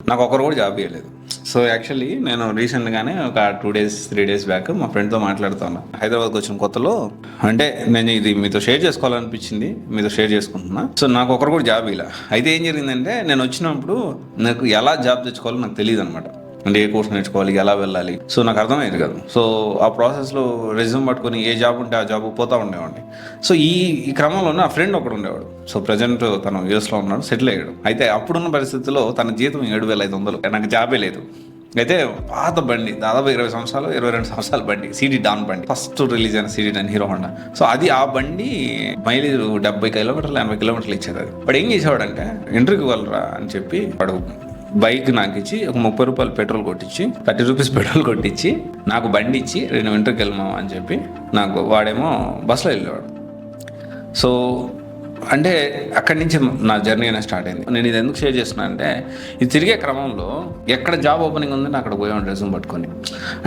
నాకు ఒకరు కూడా జాబ్ ఇవ్వలేదు. సో యాక్చువల్లీ నేను రీసెంట్గానే ఒక 3 days బ్యాక్ మా ఫ్రెండ్తో మాట్లాడుతున్నా. హైదరాబాద్కి వచ్చిన కొత్తలో అంటే నేను ఇది మీతో షేర్ చేసుకోవాలనిపించింది, మీతో షేర్ చేసుకుంటున్నా. సో నాకు ఒకరు కూడా జాబ్ ఇలా. అయితే ఏం జరిగిందంటే నేను వచ్చినప్పుడు నాకు ఎలా జాబ్ తెచ్చుకోవాలో నాకు తెలియదు అనమాట. అంటే ఏ కోర్స్ నేర్చుకోవాలి, ఎలా వెళ్ళాలి, సో నాకు అర్థమయ్యేది కాదు. సో ఆ ప్రాసెస్లో రెజ్యూమ్ పట్టుకొని ఏ జాబ్ ఉంటే ఆ జాబ్ పోతా ఉండేవాడిని. సో ఈ క్రమంలో నా ఫ్రెండ్ ఒకడు ఉండేవాడు. సో ప్రజెంట్ తను యూఎస్లో ఉన్నాడు, సెటిల్ అయ్యాడు. అయితే అప్పుడున్న పరిస్థితుల్లో తన జీతం 7,500. నాకు జాబే లేదు. అయితే పాత బండి, దాదాపు 20 సంవత్సరాలు 22 సంవత్సరాల బండి, సిడి డాన్ బండి, ఫస్ట్ రిలీజ్ అయిన CD Dawn Hero Honda. So అది ఆ బండి మైలేజ్ 70 కిలోమీటర్లు 80 కిలోమీటర్లు ఇచ్చేది. అది వాడు ఏం చేసేవాడంటే ఇంటర్వ్యూకి వెళ్ళరా అని చెప్పి వాడు బైక్ నాకు ఇచ్చి ఒక 30 రూపాయలు పెట్రోల్ కొట్టించి 30 రూపీస్ పెట్రోల్ కొట్టించి నాకు బండి ఇచ్చి 2 ఇంటర్కి వెళ్ళమాం అని చెప్పి నాకు వాడేమో బస్సులో వెళ్ళేవాడు. సో అంటే అక్కడి నుంచి నా జర్నీ అనేది స్టార్ట్ అయింది. నేను ఇది ఎందుకు షేర్ చేస్తున్నా అంటే ఇది తిరిగే క్రమంలో ఎక్కడ జాబ్ ఓపెనింగ్ ఉందని అక్కడ పోయాను రెజ్యూమ్ పట్టుకొని.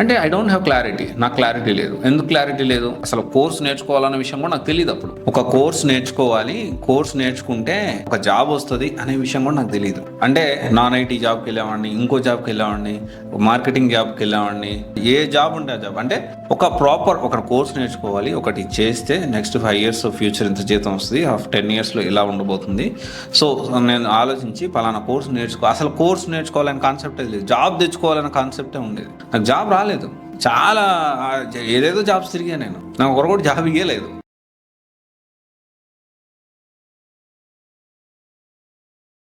అంటే ఐ డోంట్ హ్యావ్ క్లారిటీ, నాకు క్లారిటీ లేదు. ఎందుకు క్లారిటీ లేదు, అసలు కోర్స్ నేర్చుకోవాలనే విషయం కూడా నాకు తెలియదు. అప్పుడు ఒక కోర్స్ నేర్చుకోవాలి, కోర్స్ నేర్చుకుంటే ఒక జాబ్ వస్తుంది అనే విషయం కూడా నాకు తెలియదు. అంటే నాన్ ఐటీ జాబ్కి వెళ్ళేవాడిని, ఇంకో జాబ్కి వెళ్ళేవాడిని, మార్కెటింగ్ జాబ్కి వెళ్ళేవాడిని, ఏ జాబ్ ఉంటే ఆ జాబ్. అంటే ఒక ప్రాపర్ ఒక కోర్స్ నేర్చుకోవాలి, ఒకటి చేస్తే నెక్స్ట్ 5 years ఫ్యూచర్ ఇంత జీతం వస్తుంది, 10 yearsలో ఇలా ఉండబోతుంది. సో నేను ఆలోచించి పలానా కోర్స్ నేర్చుకో, అసలు కోర్స్ నేర్చుకోవాలనే కాన్సెప్టే లేదు, జాబ్ తెచ్చుకోవాలనే కాన్సెప్టే ఉండేది. నాకు జాబ్ రాలేదు. చాలా ఏదేదో జాబ్స్ తిరిగా నేను, నాకు ఒకరు కూడా జాబ్ ఇవ్వలేదు.